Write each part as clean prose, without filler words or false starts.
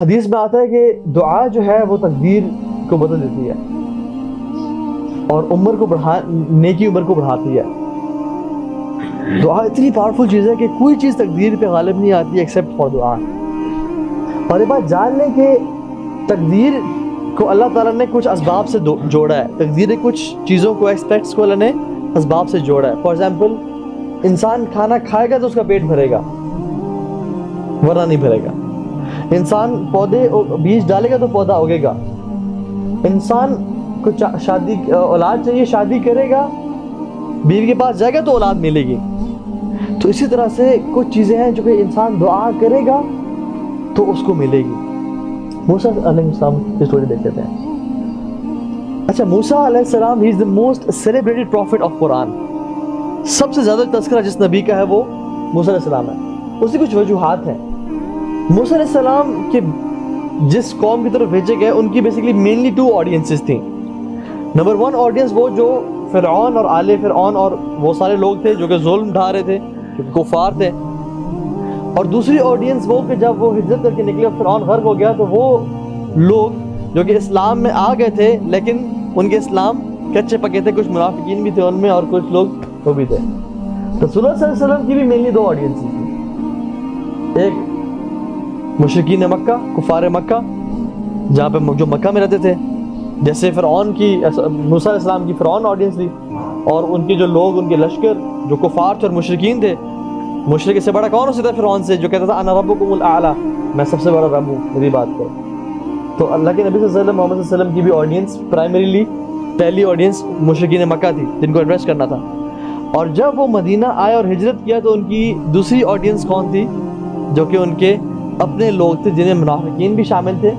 حدیث میں آتا ہے کہ دعا جو ہے وہ تقدیر کو بدل دیتی ہے اور نیکی عمر کو بڑھاتی ہے. دعا اتنی پاورفل چیز ہے کہ کوئی چیز تقدیر پہ غالب نہیں آتی ایکسیپٹ فار دعا. اور یہ بات جان لیں کہ تقدیر کو اللہ تعالیٰ نے کچھ اسباب سے جوڑا ہے. تقدیر کچھ چیزوں کو ایکسپیکٹس کو اللہ نے اسباب سے جوڑا ہے. فار ایگزامپل انسان کھانا کھائے گا تو اس کا پیٹ بھرے گا ورنہ نہیں بھرے گا. انسان پودے بیج ڈالے گا تو پودا اگے گا. انسان کو شادی اولاد چاہیے شادی کرے گا بیوی کے پاس جائے گا تو اولاد ملے گی. تو اسی طرح سے کچھ چیزیں ہیں جو کہ انسان دعا کرے گا تو اس کو ملے گی. موسیٰ علیہ السلام کی سٹوری دیکھ لیتے ہیں. اچھا موسیٰ علیہ السلام ہی از the most celebrated prophet of قرآن. سب سے زیادہ تذکرہ جس نبی کا ہے وہ موسیٰ علیہ السلام ہے. اس کی کچھ وجوہات ہیں. موسیٰ علیہ السلام کے جس قوم کی طرف بھیجے گئے ان کی بیسیکلی مینلی 2 آڈینسز تھیں. نمبر 1 آڈینس وہ جو فرعون اور آل فرعون اور وہ سارے لوگ تھے جو کہ ظلم ڈھا رہے تھے کفار تھے. اور دوسری آڈینس وہ کہ جب وہ ہجرت کر کے نکلے اور فرعون غرق ہو گیا تو وہ لوگ جو کہ اسلام میں آ گئے تھے لیکن ان کے اسلام کچے پکے تھے. کچھ منافقین بھی تھے ان میں اور کچھ لوگ وہ بھی تھے. رسول اللہ صلی اللہ علیہ وسلم کی بھی مینلی 2 آڈینس تھیں. ایک مشرکین مکہ کفار مکہ جہاں پہ جو مکہ میں رہتے تھے جیسے فرعون کی موسیٰ علیہ السلام کی فرعون آڈینس تھی اور ان کے جو لوگ ان کے لشکر جو کفار تھے اور مشرکین تھے. مشرک سے بڑا کون ہو سکتا ہے فرعون سے جو کہتا تھا انا ربکم الاعلی میں سب سے بڑا رب ہوں میری بات کرو. تو اللہ کے نبی صلی اللہ علیہ وسلم محمد صلی اللہ علیہ وسلم کی بھی آڈینس پرائمریلی پہلی آڈینس مشرکین مکہ تھی جن کو ایڈریس کرنا تھا. اور جب وہ مدینہ آئے اور ہجرت کیا تو ان کی دوسری آڈینس کون تھی جو کہ ان کے اپنے لوگ تھے جن میں منافقین بھی شامل تھے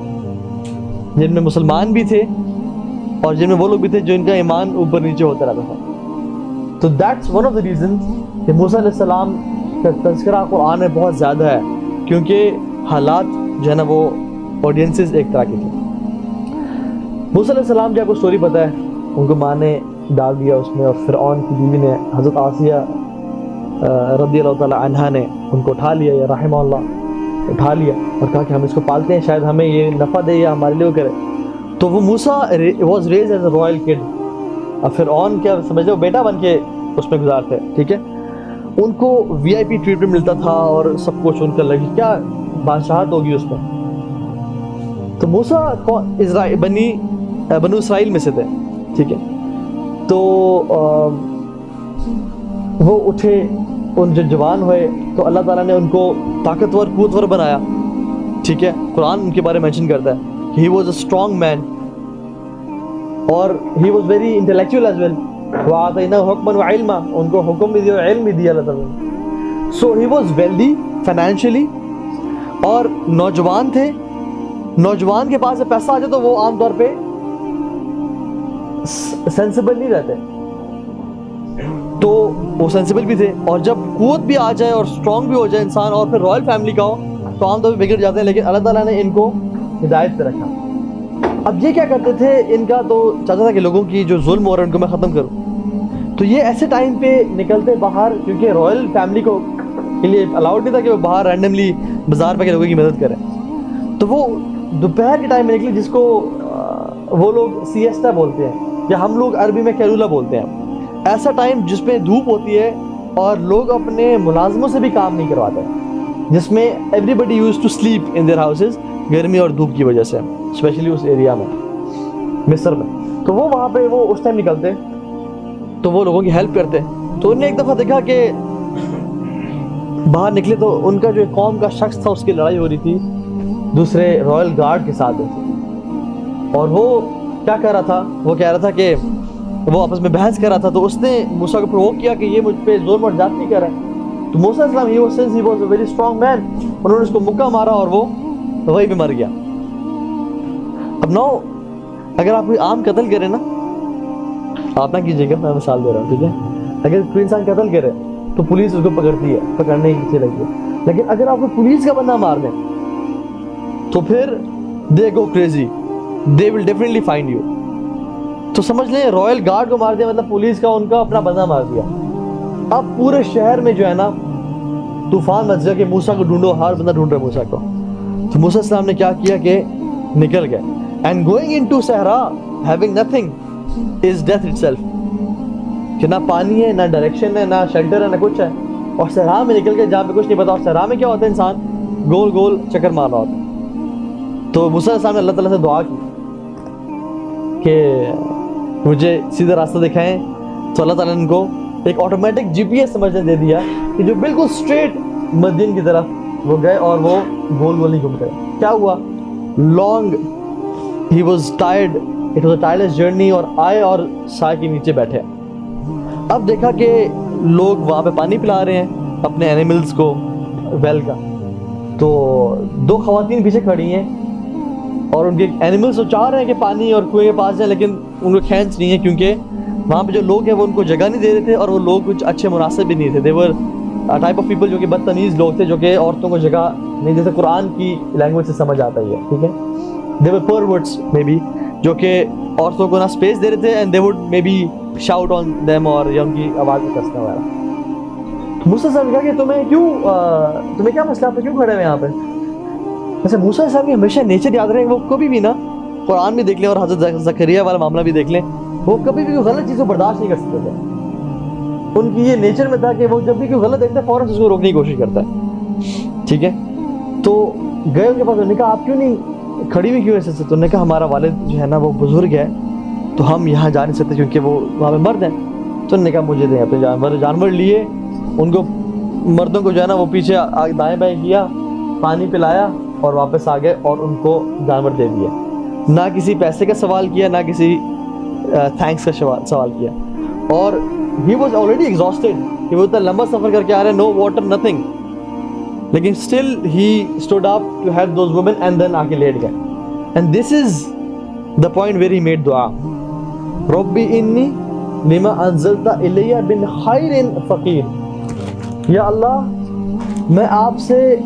جن میں مسلمان بھی تھے اور جن میں وہ لوگ بھی تھے جو ان کا ایمان اوپر نیچے ہوتا رہتا تھا. تو that's one of the reasons کہ موسیٰ علیہ السلام کا تذکرہ قرآن میں بہت زیادہ ہے کیونکہ حالات جو ہے نا وہ آڈینسز ایک طرح کی تھے. موسیٰ علیہ السلام کی آپ کو سٹوری پتہ ہے ان کو ماں نے ڈال دیا اس میں اور فرعون کی بیوی نے حضرت آسیہ رضی اللہ تعالی عنہا نے ان کو اٹھا لیا یا رحمہ اللہ اٹھا لیا اور کہا کہ ہم اس کو پالتے ہیں شاید ہمیں یہ نفع دے یا ہمارے لیے کرے. تو وہ Musa was raised as a royal kid. اب فرعون کیا سمجھ لو بیٹا بن کے اس میں گزارتے ٹھیک ہے. ان کو وی آئی پی ٹریٹمنٹ ملتا تھا اور سب کچھ ان کا لگی کیا بادشاہت ہوگی اس میں. تو موسیٰ بنو اسرائیل میں سے تھے ٹھیک ہے. تو وہ اٹھے ان جو جوان ہوئے تو اللہ تعالیٰ نے ان کو طاقتور قوتور بنایا ٹھیک ہے. قرآن ان کے بارے میں مینشن کرتا ہے he was a strong man اور he was very intellectual as well. وَآتَيْنَاهُ حُكْمًا وَعِلْمًا ان کو حکم بھی دیا اور علم بھی دیا اللہ تعالیٰ نے. So he was wealthy financially اور نوجوان تھے. نوجوان کے پاس پیسہ آ جائے تو وہ عام طور پہ سینسیبل نہیں رہتے تو وہ سینسیبل بھی تھے. اور جب قوت بھی آ جائے اور اسٹرانگ بھی ہو جائے انسان اور پھر رائل فیملی کا ہو تو عام طور پہ بگڑ جاتے ہیں. لیکن اللہ تعالیٰ نے ان کو ہدایت پہ رکھا. اب یہ کیا کرتے تھے ان کا تو چاہتا تھا کہ لوگوں کی جو ظلم ہو رہا ہے ان کو میں ختم کروں. تو یہ ایسے ٹائم پہ نکلتے باہر کیونکہ رائل فیملی کو کے لیے الاؤڈ نہیں تھا کہ وہ باہر رینڈملی بازار پہ کے لوگوں کی مدد کریں. تو وہ دوپہر کے ٹائم میں نکلی جس کو وہ لوگ سیسٹا بولتے ہیں یا ہم لوگ عربی میں کیرولا بولتے ہیں. ایسا ٹائم جس میں دھوپ ہوتی ہے اور لوگ اپنے ملازموں سے بھی کام نہیں کرواتے جس میں everybody use to sleep in their houses گرمی اور دھوپ کی وجہ سے اسپیشلی اس ایریا میں مصر میں. تو وہ وہاں پہ وہ اس ٹائم نکلتے تو وہ لوگوں کی ہیلپ کرتے. تو انہوں نے ایک دفعہ دیکھا کہ باہر نکلے تو ان کا جو ایک قوم کا شخص تھا اس کی لڑائی ہو رہی تھی دوسرے رائل گارڈ کے ساتھ. اور وہ کیا کہہ رہا تھا وہ کہہ رہا تھا کہ وہ آپس میں بحث کر رہا تھا. تو اس نے موسیٰ کو پرووک کیا کہ یہ مجھ پہ ظلم اور زیادتی کر رہا ہے. تو موسیٰ علیہ السلام he was a very strong man انہوں نے اس کو مکہ مارا اور وہ وہی پہ مر گیا. اب نو اگر آپ کوئی عام قتل کرے نا آپ نہ کیجیے گا میں مثال دے رہا ہوں ٹھیک ہے. اگر کوئی انسان قتل کرے تو پولیس اس کو پکڑتی ہے پکڑنے کی پیچھے لگتی ہے. لیکن اگر آپ کو پولیس کا بندہ مار دیں تو پھر they go crazy they will definitely find you. تو سمجھ لیں رائل گارڈ کو مار دیا مطلب پولیس کا ان کا اپنا بندہ مار دیا. اب پورے شہر میں جو ہے نا طوفان مچ گیا کہ موسیٰ کو ڈھونڈو. ہر بندہ ڈھونڈ رہا ہے موسیٰ کو. تو موسیٰ السلام نے کیا کیا کہ نکل گئے. اینڈ گوئنگ انٹو صحرا having nothing is death itself, کہ نہ پانی ہے, نہ ڈائریکشن ہے, نہ شیلٹر ہے, نہ کچھ ہے, اور صحرا میں نکل کے جہاں پہ کچھ نہیں پتا. اور صحرا میں کیا ہوتا ہے, انسان گول گول چکر مار رہا ہوتا ہے. تو موسیٰ السلام نے اللہ تعالیٰ سے دعا کی کہ مجھے سیدھا راستہ دکھائیں. تو اللہ تعالیٰ نے ان کو ایک آٹومیٹک جی پی ایس سمجھنے دے دیا کہ جو بالکل اسٹریٹ مدین کی طرف وہ گئے, اور وہ گول گول نہیں گھوم گئے. کیا ہوا, long he was tired, it was a tireless journey, اور آئے اور سائے کے نیچے بیٹھے. اب دیکھا کہ لوگ وہاں پہ پانی پلا رہے ہیں اپنے اینیملس کو ویل کا. تو دو خواتین پیچھے کھڑی ہیں اور ان کے اینیملس تو چاہ رہے ہیں کہ پانی اور کنویں کے پاس جائیں, لیکن ان کو کھینچ نہیں ہے کیونکہ وہاں پہ جو لوگ ہیں وہ ان کو جگہ نہیں دے رہے تھے, اور وہ لوگ کچھ اچھے مناسب بھی نہیں تھے. دے ور ٹائپ آف پیپل جو کہ بدتمیز لوگ تھے, جو کہ عورتوں کو جگہ نہیں, جیسے قرآن کی لینگویج سے سمجھ آتا ہی ہے, ٹھیک ہے. دے ور پرورٹس مے بی, جو کہ عورتوں کو نہ اسپیس دے رہے تھے, and they would maybe shout on them, اور یا ان کی آواز میں کسنا وغیرہ. موسیٰ صاحب نے کہا کہ تمہیں کیا مسئلہ, آپ کیوں کھڑے ہوئے یہاں پہ. ویسے موسیٰ صاحب کی ہمیشہ نیچر یاد رہے, وہ کبھی بھی نا, قرآن بھی دیکھ لیں اور حضرت زکریا والا معاملہ بھی دیکھ لیں, وہ کبھی بھی کوئی غلط چیز کو برداشت نہیں کر سکتے تھے. ان کی یہ نیچر میں تھا کہ وہ جب بھی کوئی غلط دیکھتے فوراً اس کو روکنے کی کوشش کرتا ہے, ٹھیک ہے. تو گئے ان کے پاس, انہوں نے کہا آپ کیوں نہیں کھڑی ہوئی, کیوں ایسے سے. تو انہوں نے کہا ہمارا والد جو ہے نا وہ بزرگ ہے, تو ہم یہاں جا نہیں سکتے کیونکہ وہ وہاں پہ مرد ہیں. تو انہوں نے کہا مجھے دیں اپنے جانور لیے, ان کو مردوں کو جو ہے نا وہ پیچھے دائیں بائیں کیا, پانی پلایا اور واپس آ گئے, اور ان کو جانور دے دیے. نہ کسی پیسے کا سوال کیا, نہ کسی تھینکس کا سوال کیا. اور ہی واز آلریڈی ایگزاسٹیڈ, کہ وہ اتنا لمبا سفر کر کے آ رہے ہیں, نو واٹر نتھنگ, لیکن still he stood up to help those women, and then آ کے لیٹ گئے. And this is the point where he made دعا, ربی انی لما انزلت الی من خیر فقیر. یا اللہ, میں آپ سے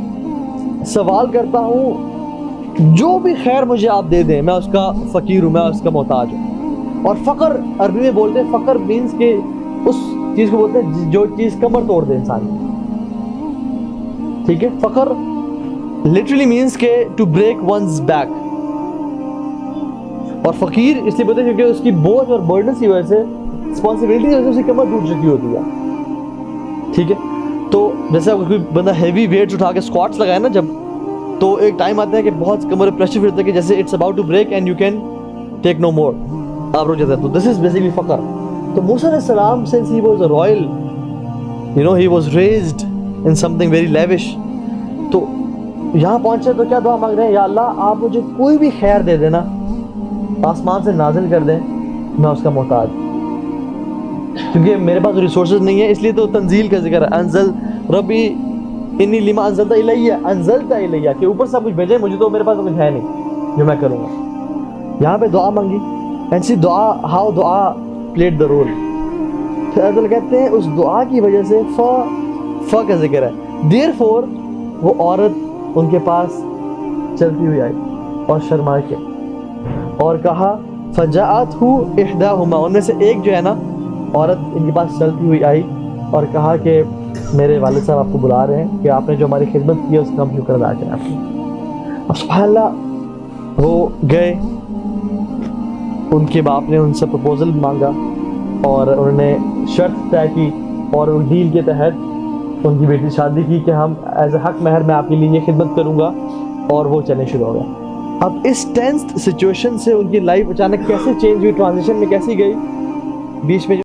سوال کرتا ہوں جو بھی خیر مجھے آپ دے دیں, میں اس کا فقیر ہوں, میں اس کا محتاج ہوں. اور فقر عربی میں بولتے ہیں, فقر مینس کہ اس چیز کو بولتے ہیں جو چیز کمر توڑ دے انسان کی, ٹھیک ہے. فقر لٹرلی مینس کہ ٹو بریک ونز بیک, اور فقیر اس لیے بولتے ہیں کیونکہ اس کی بوجھ اور برڈنس کی وجہ سے, رسپانسبلٹی کی وجہ سے اس کی کمر ٹوٹ چکی ہوتی ہے, ٹھیک ہے. تو جیسے اگر کوئی بندہ ہیوی ویٹس اٹھا کے اسکواٹس لگائے نا جب, تو ایک ٹائم آتا ہے کہ بہت کمر پریشر پھرتا ہے کہ جیسے it's about to break and you can take no more, آپ رک جاتے ہیں. تو دس از بیسیکلی فقر. تو موسیٰ علیہ السلام since he was a royal, you know, he was raised in something very lavish, تو یہاں پہنچے تو کیا دعا مانگ رہے ہیں, یا اللہ آپ مجھے کوئی بھی خیر دے دینا, آسمان سے نازل کر دیں, میں اس کا محتاج, کیونکہ میرے پاس ریسورسز نہیں ہے. اس لیے تو تنزیل کا ذکر ہے, انزل ربی انی لما انزلت الیہ, انزلت الیہ, کہ اوپر سے کچھ بھیجے, مجھے تو میرے پاس کچھ ہے نہیں جو میں کروں گا. یہاں پہ دعا مانگی, اینڈ سی دعا, ہاؤ دعا پلیڈ دا رول. پھر اللہ کہتے ہیں اس دعا کی وجہ سے ف کا ذکر ہے, دیر فور وہ عورت ان کے پاس چلتی ہوئی آئی اور شرما کے, اور کہا فجاءتہ احداہما, ان میں سے ایک جو ہے نا عورت ان کے پاس چلتی ہوئی آئی اور کہا کہ میرے والد صاحب آپ کو بلا رہے ہیں کہ آپ نے جو ہماری خدمت کی ہے اس کا ہم شکر ادا کریں آپ کو. اب سبحان اللہ, وہ گئے, ان کے باپ نے ان سے پروپوزل مانگا, اور انہوں نے شرط طے کی, اور اس ڈیل کے تحت ان کی بیٹی شادی کی کہ ہم ایز اے حق مہر میں آپ کے لیے یہ خدمت کروں گا, اور وہ چلنے شروع ہو گئے. اب اس ٹینس سچویشن سے ان کی لائف اچانک کیسے چینج ہوئی, ٹرانزیشن میں کیسی گئی, بیچ میں